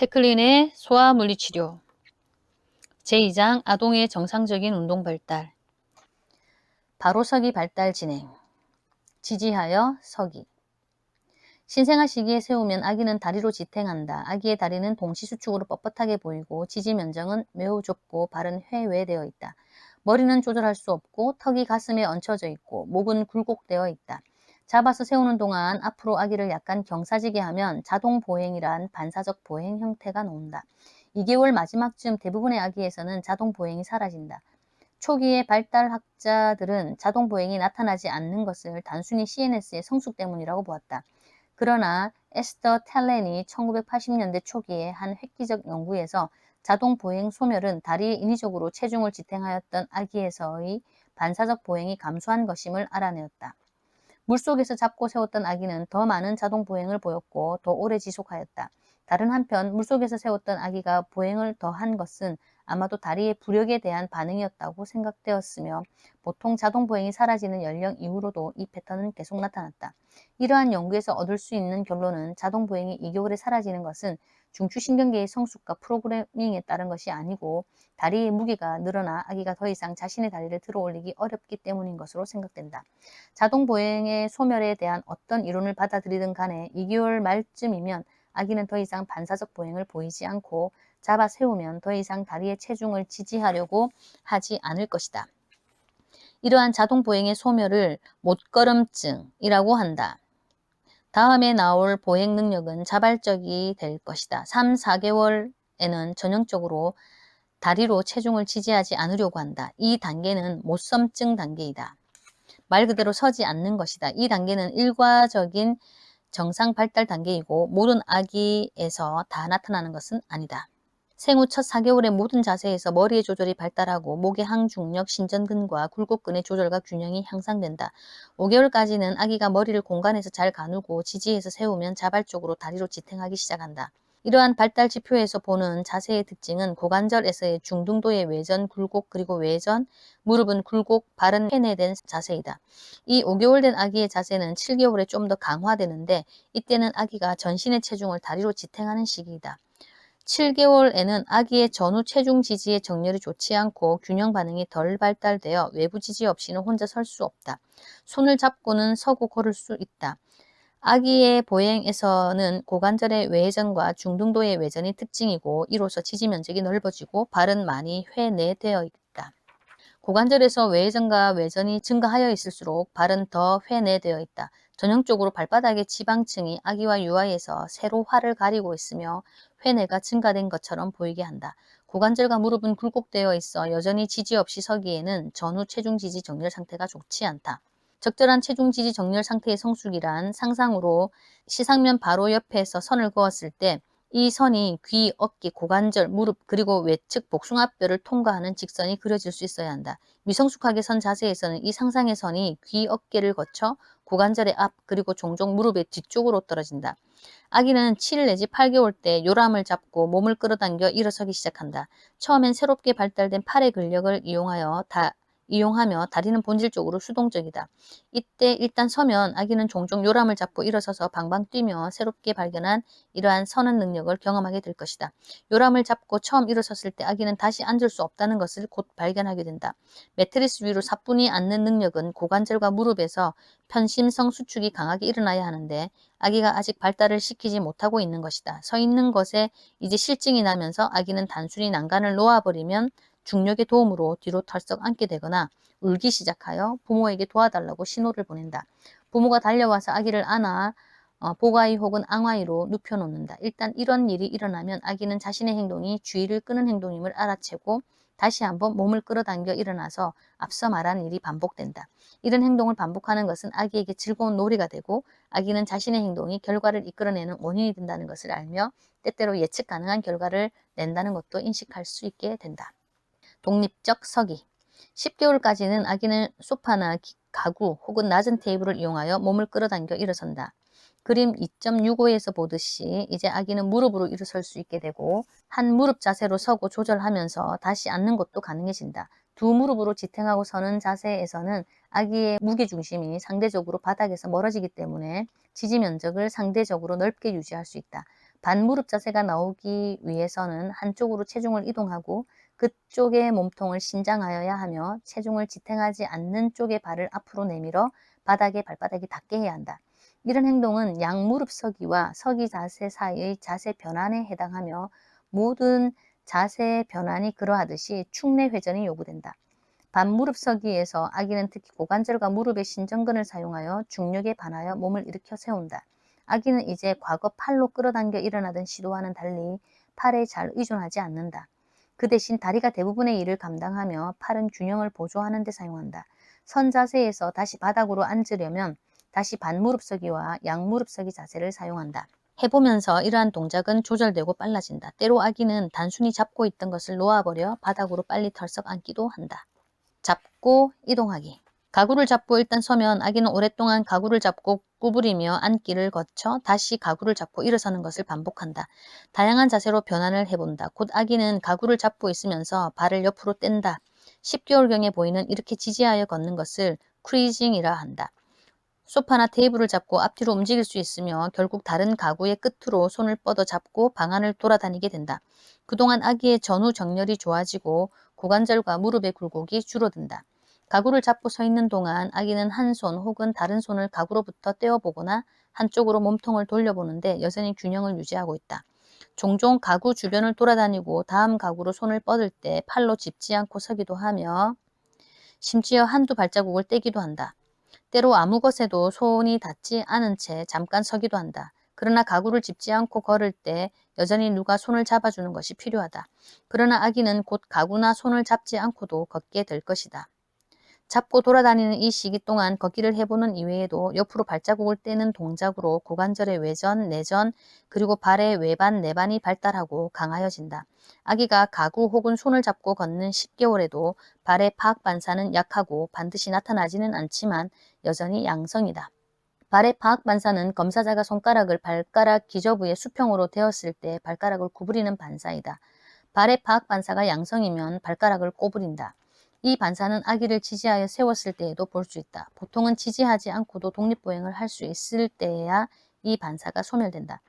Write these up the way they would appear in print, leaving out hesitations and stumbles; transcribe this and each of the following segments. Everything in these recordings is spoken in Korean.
테클린의 소아물리치료 제2장 아동의 정상적인 운동 발달 바로 서기 발달 진행 지지하여 서기 신생아 시기에 세우면 아기는 다리로 지탱한다. 아기의 다리는 동시수축으로 뻣뻣하게 보이고 지지 면적은 매우 좁고 발은 회외되어 있다. 머리는 조절할 수 없고 턱이 가슴에 얹혀져 있고 목은 굴곡되어 있다. 잡아서 세우는 동안 앞으로 아기를 약간 경사지게 하면 자동 보행이란 반사적 보행 형태가 나온다. 2개월 마지막쯤 대부분의 아기에서는 자동 보행이 사라진다. 초기의 발달학자들은 자동 보행이 나타나지 않는 것을 단순히 CNS의 성숙 때문이라고 보았다. 그러나 에스더 텔렌이 1980년대 초기에 한 획기적 연구에서 자동 보행 소멸은 다리에 인위적으로 체중을 지탱하였던 아기에서의 반사적 보행이 감소한 것임을 알아내었다. 물속에서 잡고 세웠던 아기는 더 많은 자동 보행을 보였고 더 오래 지속하였다. 다른 한편 물속에서 세웠던 아기가 보행을 더한 것은 아마도 다리의 부력에 대한 반응이었다고 생각되었으며 보통 자동 보행이 사라지는 연령 이후로도 이 패턴은 계속 나타났다. 이러한 연구에서 얻을 수 있는 결론은 자동 보행이 2개월에 사라지는 것은 중추신경계의 성숙과 프로그래밍에 따른 것이 아니고 다리의 무게가 늘어나 아기가 더 이상 자신의 다리를 들어 올리기 어렵기 때문인 것으로 생각된다. 자동 보행의 소멸에 대한 어떤 이론을 받아들이든 간에 2개월 말쯤이면 아기는 더 이상 반사적 보행을 보이지 않고 잡아 세우면 더 이상 다리의 체중을 지지하려고 하지 않을 것이다. 이러한 자동 보행의 소멸을 못걸음증이라고 한다. 다음에 나올 보행 능력은 자발적이 될 것이다. 3, 4개월에는 전형적으로 다리로 체중을 지지하지 않으려고 한다. 이 단계는 못섬증 단계이다. 말 그대로 서지 않는 것이다. 이 단계는 일과적인 정상 발달 단계이고 모든 아기에서 다 나타나는 것은 아니다. 생후 첫 4개월의 모든 자세에서 머리의 조절이 발달하고 목의 항중력, 신전근과 굴곡근의 조절과 균형이 향상된다. 5개월까지는 아기가 머리를 공간에서 잘 가누고 지지해서 세우면 자발적으로 다리로 지탱하기 시작한다. 이러한 발달 지표에서 보는 자세의 특징은 고관절에서의 중등도의 외전, 굴곡, 그리고 외전, 무릎은 굴곡, 발은 회내된 자세이다. 이 5개월 된 아기의 자세는 7개월에 좀 더 강화되는데 이때는 아기가 전신의 체중을 다리로 지탱하는 시기이다. 7개월에는 아기의 전후 체중 지지의 정렬이 좋지 않고 균형 반응이 덜 발달되어 외부 지지 없이는 혼자 설 수 없다. 손을 잡고는 서고 걸을 수 있다. 아기의 보행에서는 고관절의 외전과 중등도의 외전이 특징이고 이로써 지지 면적이 넓어지고 발은 많이 회내되어 있다. 고관절에서 외전과 외전이 증가하여 있을수록 발은 더 회내되어 있다. 전형적으로 발바닥의 지방층이 아기와 유아에서 세로화를 가리고 있으며 회내가 증가된 것처럼 보이게 한다. 고관절과 무릎은 굴곡되어 있어 여전히 지지 없이 서기에는 전후 체중 지지 정렬 상태가 좋지 않다. 적절한 체중 지지 정렬 상태의 성숙이란 상상으로 시상면 바로 옆에서 선을 그었을 때 이 선이 귀, 어깨, 고관절, 무릎 그리고 외측 복숭아뼈를 통과하는 직선이 그려질 수 있어야 한다. 미성숙하게 선 자세에서는 이 상상의 선이 귀, 어깨를 거쳐 고관절의 앞 그리고 종종 무릎의 뒤쪽으로 떨어진다. 아기는 7 내지 8개월 때 요람을 잡고 몸을 끌어당겨 일어서기 시작한다. 처음엔 새롭게 발달된 팔의 근력을 이용하며 다리는 본질적으로 수동적이다. 이때 일단 서면 아기는 종종 요람을 잡고 일어서서 방방 뛰며 새롭게 발견한 이러한 서는 능력을 경험하게 될 것이다. 요람을 잡고 처음 일어섰을 때 아기는 다시 앉을 수 없다는 것을 곧 발견하게 된다. 매트리스 위로 사뿐히 앉는 능력은 고관절과 무릎에서 편심성 수축이 강하게 일어나야 하는데 아기가 아직 발달을 시키지 못하고 있는 것이다. 서 있는 것에 이제 실증이 나면서 아기는 단순히 난간을 놓아버리면 중력의 도움으로 뒤로 털썩 앉게 되거나 울기 시작하여 부모에게 도와달라고 신호를 보낸다. 부모가 달려와서 아기를 안아 보가이 혹은 앙와이로 눕혀놓는다. 일단 이런 일이 일어나면 아기는 자신의 행동이 주의를 끄는 행동임을 알아채고 다시 한번 몸을 끌어당겨 일어나서 앞서 말한 일이 반복된다. 이런 행동을 반복하는 것은 아기에게 즐거운 놀이가 되고 아기는 자신의 행동이 결과를 이끌어내는 원인이 된다는 것을 알며 때때로 예측 가능한 결과를 낸다는 것도 인식할 수 있게 된다. 독립적 서기 10개월까지는 아기는 소파나 가구 혹은 낮은 테이블을 이용하여 몸을 끌어당겨 일어선다. 그림 2.65에서 보듯이 이제 아기는 무릎으로 일어설 수 있게 되고 한 무릎 자세로 서고 조절하면서 다시 앉는 것도 가능해진다. 두 무릎으로 지탱하고 서는 자세에서는 아기의 무게중심이 상대적으로 바닥에서 멀어지기 때문에 지지 면적을 상대적으로 넓게 유지할 수 있다. 반무릎 자세가 나오기 위해서는 한쪽으로 체중을 이동하고 그쪽의 몸통을 신장하여야 하며 체중을 지탱하지 않는 쪽의 발을 앞으로 내밀어 바닥에 발바닥이 닿게 해야 한다. 이런 행동은 양무릎 서기와 서기 자세 사이의 자세 변환에 해당하며 모든 자세 변환이 그러하듯이 축내 회전이 요구된다. 반무릎 서기에서 아기는 특히 고관절과 무릎의 신전근을 사용하여 중력에 반하여 몸을 일으켜 세운다. 아기는 이제 과거 팔로 끌어당겨 일어나던 시도와는 달리 팔에 잘 의존하지 않는다. 그 대신 다리가 대부분의 일을 감당하며 팔은 균형을 보조하는 데 사용한다. 선 자세에서 다시 바닥으로 앉으려면 다시 반무릎 서기와 양무릎 서기 자세를 사용한다. 해보면서 이러한 동작은 조절되고 빨라진다. 때로 아기는 단순히 잡고 있던 것을 놓아버려 바닥으로 빨리 털썩 앉기도 한다. 잡고 이동하기. 가구를 잡고 일단 서면 아기는 오랫동안 가구를 잡고 구부리며 앉기를 거쳐 다시 가구를 잡고 일어서는 것을 반복한다. 다양한 자세로 변환을 해본다. 곧 아기는 가구를 잡고 있으면서 발을 옆으로 뗀다. 10개월경에 보이는 이렇게 지지하여 걷는 것을 크리징이라 한다. 소파나 테이블을 잡고 앞뒤로 움직일 수 있으며 결국 다른 가구의 끝으로 손을 뻗어 잡고 방 안을 돌아다니게 된다. 그동안 아기의 전후 정렬이 좋아지고 고관절과 무릎의 굴곡이 줄어든다. 가구를 잡고 서 있는 동안 아기는 한 손 혹은 다른 손을 가구로부터 떼어보거나 한쪽으로 몸통을 돌려보는데 여전히 균형을 유지하고 있다. 종종 가구 주변을 돌아다니고 다음 가구로 손을 뻗을 때 팔로 짚지 않고 서기도 하며 심지어 한두 발자국을 떼기도 한다. 때로 아무 것에도 손이 닿지 않은 채 잠깐 서기도 한다. 그러나 가구를 짚지 않고 걸을 때 여전히 누가 손을 잡아주는 것이 필요하다. 그러나 아기는 곧 가구나 손을 잡지 않고도 걷게 될 것이다. 잡고 돌아다니는 이 시기 동안 걷기를 해보는 이외에도 옆으로 발자국을 떼는 동작으로 고관절의 외전, 내전, 그리고 발의 외반, 내반이 발달하고 강하여진다. 아기가 가구 혹은 손을 잡고 걷는 10개월에도 발의 파악 반사는 약하고 반드시 나타나지는 않지만 여전히 양성이다. 발의 파악 반사는 검사자가 손가락을 발가락 기저부의 수평으로 대었을 때 발가락을 구부리는 반사이다. 발의 파악 반사가 양성이면 발가락을 꼬부린다. 이 반사는 아기를 지지하여 세웠을 때에도 볼 수 있다. 보통은 지지하지 않고도 독립보행을 할 수 있을 때에야 이 반사가 소멸된다.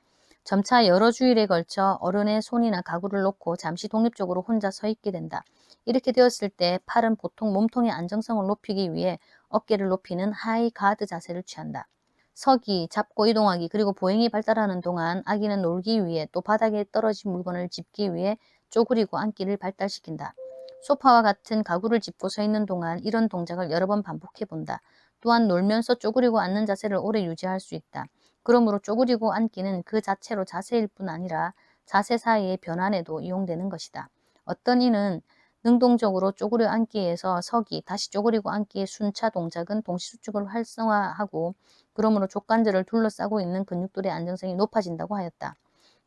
점차 여러 주일에 걸쳐 어른의 손이나 가구를 놓고 잠시 독립적으로 혼자 서 있게 된다. 이렇게 되었을 때 팔은 보통 몸통의 안정성을 높이기 위해 어깨를 높이는 하이 가드 자세를 취한다. 서기, 잡고 이동하기, 그리고 보행이 발달하는 동안 아기는 놀기 위해 또 바닥에 떨어진 물건을 짚기 위해 쪼그리고 앉기를 발달시킨다. 소파와 같은 가구를 짚고 서 있는 동안 이런 동작을 여러 번 반복해 본다. 또한 놀면서 쪼그리고 앉는 자세를 오래 유지할 수 있다. 그러므로 쪼그리고 앉기는 그 자체로 자세일 뿐 아니라 자세 사이의 변환에도 이용되는 것이다. 어떤 이는 능동적으로 쪼그려 앉기에서 서기, 다시 쪼그리고 앉기의 순차 동작은 동시수축을 활성화하고 그러므로 족관절을 둘러싸고 있는 근육들의 안정성이 높아진다고 하였다.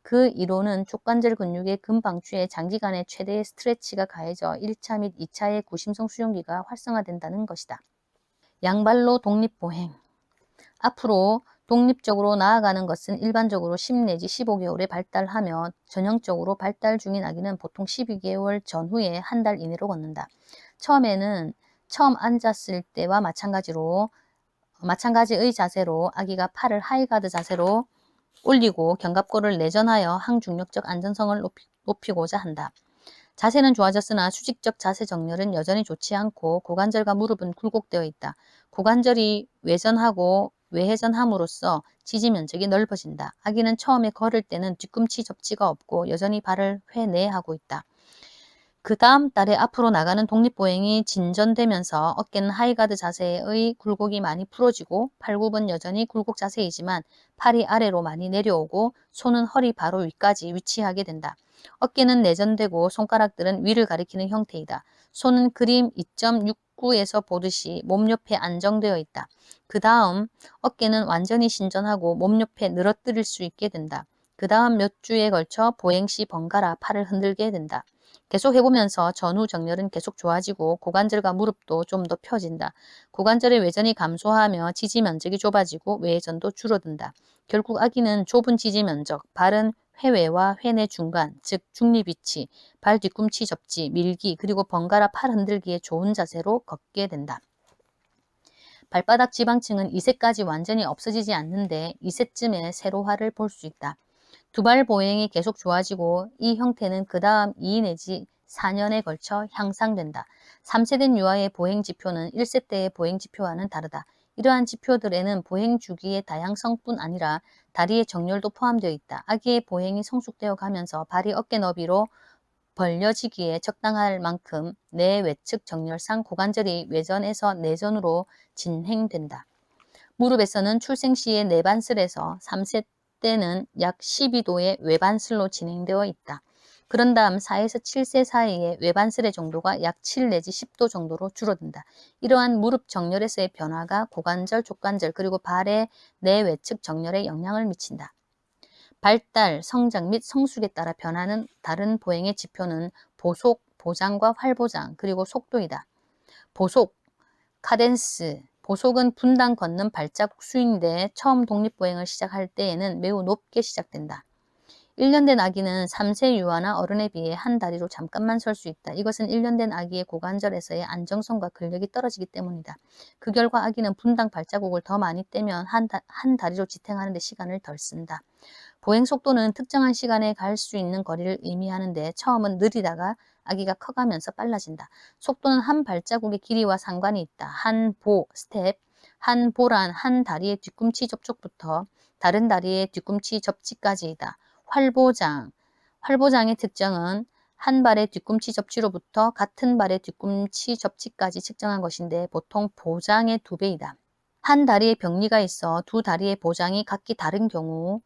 그 이론은 족관절 근육의 근방추에 장기간의 최대의 스트레치가 가해져 1차 및 2차의 구심성 수용기가 활성화된다는 것이다. 양발로 독립보행. 앞으로 독립적으로 나아가는 것은 일반적으로 10 내지 15개월에 발달하며 전형적으로 발달 중인 아기는 보통 12개월 전후에 한 달 이내로 걷는다. 처음에는 처음 앉았을 때와 마찬가지의 자세로 아기가 팔을 하이가드 자세로 올리고 견갑골을 내전하여 항중력적 안전성을 높이고자 한다. 자세는 좋아졌으나 수직적 자세 정렬은 여전히 좋지 않고 고관절과 무릎은 굴곡되어 있다. 고관절이 외전하고 외회전함으로써 지지 면적이 넓어진다. 아기는 처음에 걸을 때는 뒤꿈치 접지가 없고 여전히 발을 회내하고 있다. 그 다음 달에 앞으로 나가는 독립보행이 진전되면서 어깨는 하이가드 자세의 굴곡이 많이 풀어지고 팔굽은 여전히 굴곡 자세이지만 팔이 아래로 많이 내려오고 손은 허리 바로 위까지 위치하게 된다. 어깨는 내전되고 손가락들은 위를 가리키는 형태이다. 손은 그림 2.69에서 보듯이 몸 옆에 안정되어 있다. 그 다음 어깨는 완전히 신전하고 몸 옆에 늘어뜨릴 수 있게 된다. 그 다음 몇 주에 걸쳐 보행 시 번갈아 팔을 흔들게 된다. 계속 해보면서 전후 정렬은 계속 좋아지고 고관절과 무릎도 좀 더 펴진다. 고관절의 외전이 감소하며 지지 면적이 좁아지고 외전도 줄어든다. 결국 아기는 좁은 지지 면적, 발은 회외와 회내 중간, 즉 중립 위치, 발 뒤꿈치 접지, 밀기, 그리고 번갈아 팔 흔들기에 좋은 자세로 걷게 된다. 발바닥 지방층은 2세까지 완전히 없어지지 않는데 2세쯤에 세로화를 볼 수 있다. 두발 보행이 계속 좋아지고 이 형태는 그 다음 2 내지 4년에 걸쳐 향상된다. 3세 된 유아의 보행 지표는 1세 때의 보행 지표와는 다르다. 이러한 지표들에는 보행 주기의 다양성뿐 아니라 다리의 정렬도 포함되어 있다. 아기의 보행이 성숙되어 가면서 발이 어깨 너비로 벌려지기에 적당할 만큼 내 외측 정렬상 고관절이 외전에서 내전으로 진행된다. 무릎에서는 출생 시의 내반슬에서 3세 때는 약 12도의 외반슬로 진행되어 있다. 그런 다음 4에서 7세 사이에 외반슬의 정도가 약 7 내지 10도 정도로 줄어든다. 이러한 무릎 정렬에서의 변화가 고관절, 족관절 그리고 발의 내외측 정렬에 영향을 미친다. 발달, 성장 및 성숙에 따라 변하는 다른 보행의 지표는 보속, 보장과 활보장, 그리고 속도이다. 보속, 카덴스, 보속은 분당 걷는 발자국 수인데 처음 독립보행을 시작할 때에는 매우 높게 시작된다. 1년 된 아기는 3세 유아나 어른에 비해 한 다리로 잠깐만 설 수 있다. 이것은 1년 된 아기의 고관절에서의 안정성과 근력이 떨어지기 때문이다. 그 결과 아기는 분당 발자국을 더 많이 떼면 한 다리로 지탱하는 데 시간을 덜 쓴다. 보행 속도는 특정한 시간에 갈 수 있는 거리를 의미하는데 처음은 느리다가 아기가 커가면서 빨라진다. 속도는 한 발자국의 길이와 상관이 있다. 한 보, 스텝, 한 보란 한 다리의 뒤꿈치 접촉부터 다른 다리의 뒤꿈치 접지까지이다. 활보장, 활보장의 특징은 한 발의 뒤꿈치 접지로부터 같은 발의 뒤꿈치 접지까지 측정한 것인데 보통 보장의 2배이다. 한 다리에 병리가 있어 두 다리의 보장이 각기 다른 경우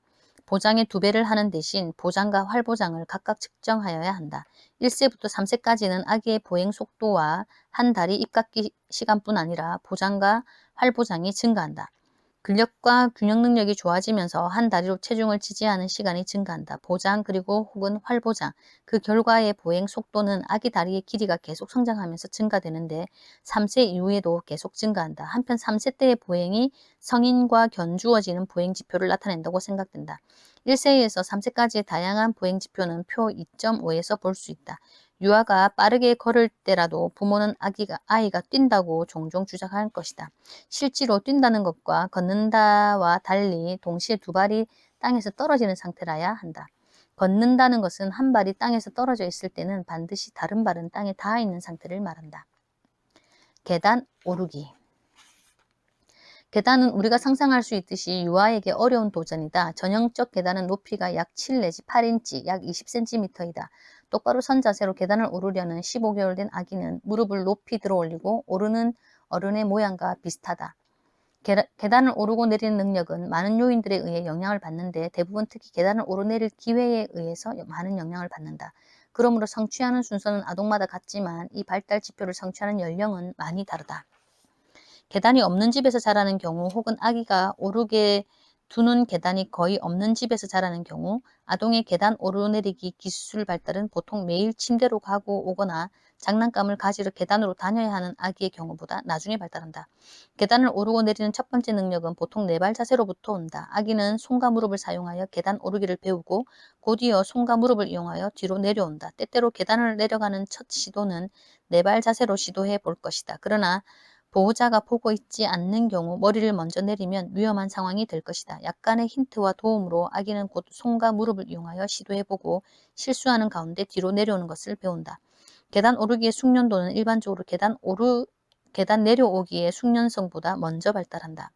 보장의 2배를 하는 대신 보장과 활보장을 각각 측정하여야 한다. 1세부터 3세까지는 아기의 보행 속도와 한 다리 입깎이 시간뿐 아니라 보장과 활보장이 증가한다. 근력과 균형 능력이 좋아지면서 한 다리로 체중을 지지하는 시간이 증가한다. 보장 그리고 혹은 활보장, 그 결과의 보행 속도는 아기 다리의 길이가 계속 성장하면서 증가되는데 3세 이후에도 계속 증가한다. 한편 3세 때의 보행이 성인과 견주어지는 보행 지표를 나타낸다고 생각된다. 1세에서 3세까지의 다양한 보행 지표는 표 2.5에서 볼 수 있다. 유아가 빠르게 걸을 때라도 부모는 아이가 뛴다고 종종 주장할 것이다. 실제로 뛴다는 것과 걷는다와 달리 동시에 두 발이 땅에서 떨어지는 상태라야 한다. 걷는다는 것은 한 발이 땅에서 떨어져 있을 때는 반드시 다른 발은 땅에 닿아 있는 상태를 말한다. 계단 오르기. 계단은 우리가 상상할 수 있듯이 유아에게 어려운 도전이다. 전형적 계단은 높이가 약 7 내지 8인치, 약 20cm이다. 똑바로 선 자세로 계단을 오르려는 15개월 된 아기는 무릎을 높이 들어 올리고 오르는 어른의 모양과 비슷하다. 계단을 오르고 내리는 능력은 많은 요인들에 의해 영향을 받는데 대부분 특히 계단을 오르내릴 기회에 의해서 많은 영향을 받는다. 그러므로 성취하는 순서는 아동마다 같지만 이 발달 지표를 성취하는 연령은 많이 다르다. 계단이 없는 집에서 자라는 경우 혹은 아기가 오르게 두는 계단이 거의 없는 집에서 자라는 경우 아동의 계단 오르내리기 기술 발달은 보통 매일 침대로 가고 오거나 장난감을 가지러 계단으로 다녀야 하는 아기의 경우보다 나중에 발달한다. 계단을 오르고 내리는 첫 번째 능력은 보통 4발 자세로부터 온다. 아기는 손과 무릎을 사용하여 계단 오르기를 배우고 곧이어 손과 무릎을 이용하여 뒤로 내려온다. 때때로 계단을 내려가는 첫 시도는 4발 자세로 시도해 볼 것이다. 그러나 보호자가 보고 있지 않는 경우 머리를 먼저 내리면 위험한 상황이 될 것이다. 약간의 힌트와 도움으로 아기는 곧 손과 무릎을 이용하여 시도해보고 실수하는 가운데 뒤로 내려오는 것을 배운다. 계단 오르기의 숙련도는 일반적으로 계단 내려오기의 숙련성보다 먼저 발달한다.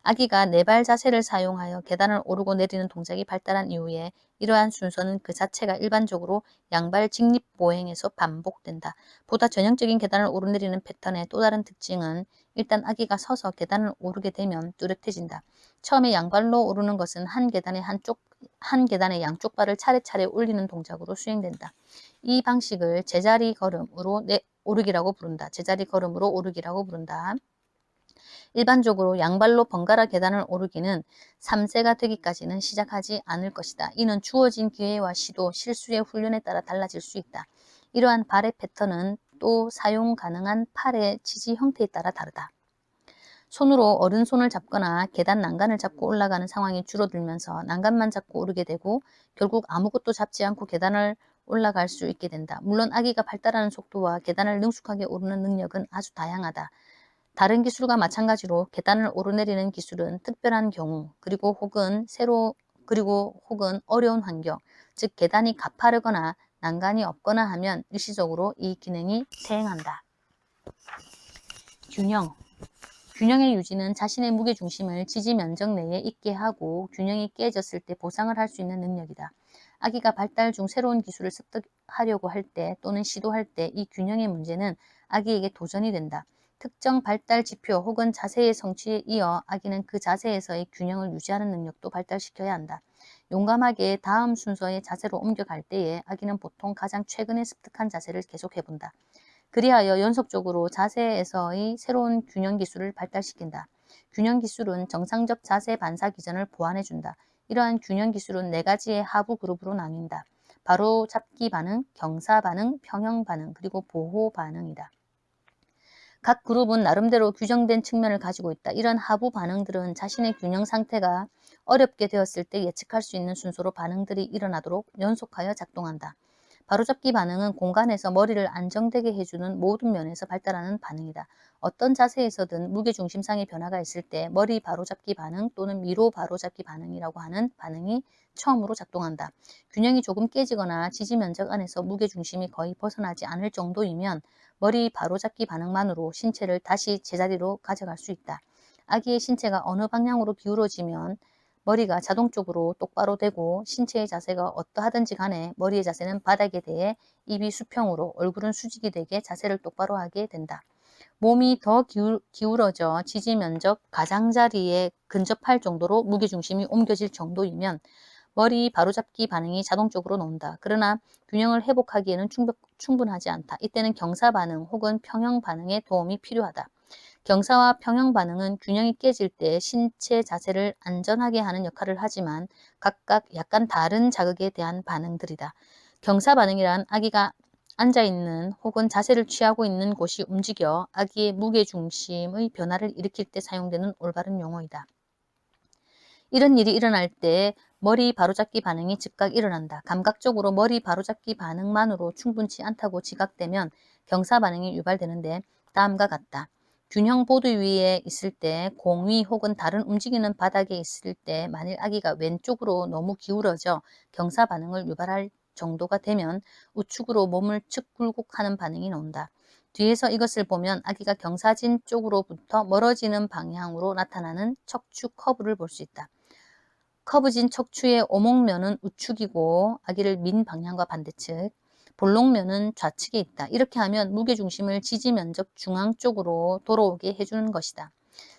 아기가 4발 자세를 사용하여 계단을 오르고 내리는 동작이 발달한 이후에 이러한 순서는 그 자체가 일반적으로 양발 직립보행에서 반복된다. 보다 전형적인 계단을 오르내리는 패턴의 또 다른 특징은 일단 아기가 서서 계단을 오르게 되면 뚜렷해진다. 처음에 양발로 오르는 것은 한 계단의 양쪽 발을 차례차례 올리는 동작으로 수행된다. 이 방식을 제자리 걸음으로 오르기라고 부른다. 제자리 걸음으로 오르기라고 부른다. 일반적으로 양발로 번갈아 계단을 오르기는 3세가 되기까지는 시작하지 않을 것이다. 이는 주어진 기회와 시도, 실수의 훈련에 따라 달라질 수 있다. 이러한 발의 패턴은 또 사용 가능한 팔의 지지 형태에 따라 다르다. 손으로 어른 손을 잡거나 계단 난간을 잡고 올라가는 상황이 줄어들면서 난간만 잡고 오르게 되고 결국 아무것도 잡지 않고 계단을 올라갈 수 있게 된다. 물론 아기가 발달하는 속도와 계단을 능숙하게 오르는 능력은 아주 다양하다. 다른 기술과 마찬가지로 계단을 오르내리는 기술은 특별한 경우 그리고 혹은 새로 그리고 혹은 어려운 환경, 즉 계단이 가파르거나 난간이 없거나 하면 일시적으로 이 기능이 퇴행한다. 균형. 균형의 유지는 자신의 무게중심을 지지 면적 내에 있게 하고 균형이 깨졌을 때 보상을 할 수 있는 능력이다. 아기가 발달 중 새로운 기술을 습득하려고 할 때 또는 시도할 때 이 균형의 문제는 아기에게 도전이 된다. 특정 발달 지표 혹은 자세의 성취에 이어 아기는 그 자세에서의 균형을 유지하는 능력도 발달시켜야 한다. 용감하게 다음 순서의 자세로 옮겨갈 때에 아기는 보통 가장 최근에 습득한 자세를 계속해본다. 그리하여 연속적으로 자세에서의 새로운 균형 기술을 발달시킨다. 균형 기술은 정상적 자세 반사 기전을 보완해준다. 이러한 균형 기술은 4가지의 하부 그룹으로 나뉜다. 바로 잡기 반응, 경사 반응, 평형 반응, 그리고 보호 반응이다. 각 그룹은 나름대로 규정된 측면을 가지고 있다. 이런 하부 반응들은 자신의 균형 상태가 어렵게 되었을 때 예측할 수 있는 순서로 반응들이 일어나도록 연속하여 작동한다. 바로잡기 반응은 공간에서 머리를 안정되게 해주는 모든 면에서 발달하는 반응이다. 어떤 자세에서든 무게중심상의 변화가 있을 때 머리 바로잡기 반응 또는 미로 바로잡기 반응이라고 하는 반응이 처음으로 작동한다. 균형이 조금 깨지거나 지지 면적 안에서 무게중심이 거의 벗어나지 않을 정도이면 머리 바로잡기 반응만으로 신체를 다시 제자리로 가져갈 수 있다. 아기의 신체가 어느 방향으로 기울어지면 머리가 자동적으로 똑바로 되고 신체의 자세가 어떠하든지 간에 머리의 자세는 바닥에 대해 입이 수평으로 얼굴은 수직이 되게 자세를 똑바로 하게 된다. 몸이 더 기울어져 지지 면적 가장자리에 근접할 정도로 무게중심이 옮겨질 정도이면 머리 바로잡기 반응이 자동적으로 나온다. 그러나 균형을 회복하기에는 충분하지 않다. 이때는 경사 반응 혹은 평형 반응의 도움이 필요하다. 경사와 평형 반응은 균형이 깨질 때 신체 자세를 안전하게 하는 역할을 하지만 각각 약간 다른 자극에 대한 반응들이다. 경사 반응이란 아기가 앉아있는 혹은 자세를 취하고 있는 곳이 움직여 아기의 무게중심의 변화를 일으킬 때 사용되는 올바른 용어이다. 이런 일이 일어날 때 머리 바로잡기 반응이 즉각 일어난다. 감각적으로 머리 바로잡기 반응만으로 충분치 않다고 지각되면 경사 반응이 유발되는데 다음과 같다. 균형 보드 위에 있을 때, 공 위 혹은 다른 움직이는 바닥에 있을 때 만일 아기가 왼쪽으로 너무 기울어져 경사 반응을 유발할 정도가 되면 우측으로 몸을 측 굴곡하는 반응이 나온다. 뒤에서 이것을 보면 아기가 경사진 쪽으로부터 멀어지는 방향으로 나타나는 척추 커브를 볼 수 있다. 커브진 척추의 오목면은 우측이고 아기를 민 방향과 반대측, 볼록면은 좌측에 있다. 이렇게 하면 무게중심을 지지 면적 중앙 쪽으로 돌아오게 해주는 것이다.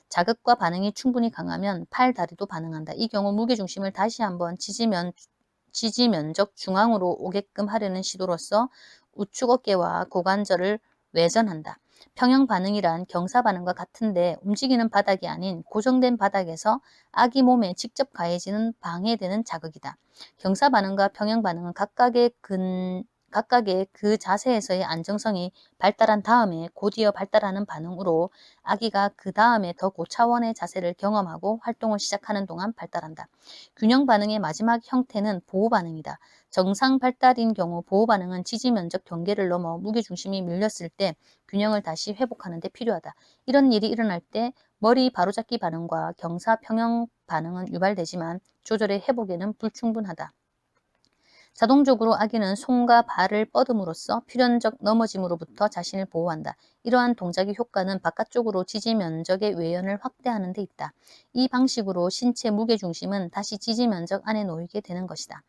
자극과 반응이 충분히 강하면 팔, 다리도 반응한다. 이 경우 무게중심을 다시 한번 지지 면적 중앙으로 오게끔 하려는 시도로서 우측 어깨와 고관절을 외전한다. 평형 반응이란 경사 반응과 같은데 움직이는 바닥이 아닌 고정된 바닥에서 아기 몸에 직접 가해지는 방해되는 자극이다. 경사 반응과 평형 반응은 각각의 그 자세에서의 안정성이 발달한 다음에 곧이어 발달하는 반응으로 아기가 그 다음에 더 고차원의 자세를 경험하고 활동을 시작하는 동안 발달한다. 균형 반응의 마지막 형태는 보호 반응이다. 정상 발달인 경우 보호 반응은 지지 면적 경계를 넘어 무게중심이 밀렸을 때 균형을 다시 회복하는 데 필요하다. 이런 일이 일어날 때 머리 바로잡기 반응과 경사 평형 반응은 유발되지만 조절의 회복에는 불충분하다. 자동적으로 아기는 손과 발을 뻗음으로써 필연적 넘어짐으로부터 자신을 보호한다. 이러한 동작의 효과는 바깥쪽으로 지지 면적의 외연을 확대하는 데 있다. 이 방식으로 신체 무게중심은 다시 지지 면적 안에 놓이게 되는 것이다.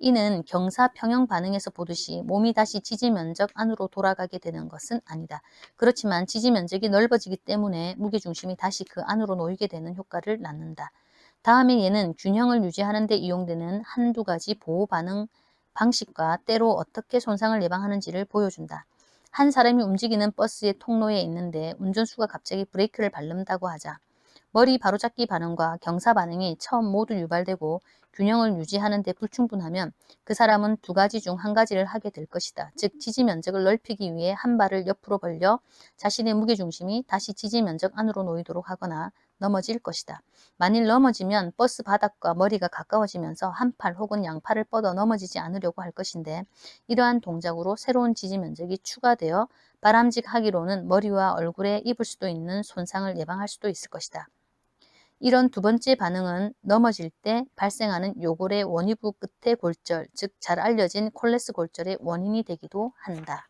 이는 경사 평형 반응에서 보듯이 몸이 다시 지지 면적 안으로 돌아가게 되는 것은 아니다. 그렇지만 지지 면적이 넓어지기 때문에 무게중심이 다시 그 안으로 놓이게 되는 효과를 낳는다. 다음에 얘는 균형을 유지하는 데 이용되는 한두 가지 보호 반응 방식과 때로 어떻게 손상을 예방하는지를 보여준다. 한 사람이 움직이는 버스의 통로에 있는데 운전수가 갑자기 브레이크를 밟는다고 하자. 머리 바로잡기 반응과 경사 반응이 처음 모두 유발되고 균형을 유지하는 데 불충분하면 그 사람은 두 가지 중 한 가지를 하게 될 것이다. 즉 지지 면적을 넓히기 위해 한 발을 옆으로 벌려 자신의 무게중심이 다시 지지 면적 안으로 놓이도록 하거나 넘어질 것이다. 만일 넘어지면 버스 바닥과 머리가 가까워지면서 한 팔 혹은 양팔을 뻗어 넘어지지 않으려고 할 것인데 이러한 동작으로 새로운 지지 면적이 추가되어 바람직하기로는 머리와 얼굴에 입을 수도 있는 손상을 예방할 수도 있을 것이다. 이런 두 번째 반응은 넘어질 때 발생하는 요골의 원위부 끝의 골절, 즉 잘 알려진 콜레스 골절의 원인이 되기도 한다.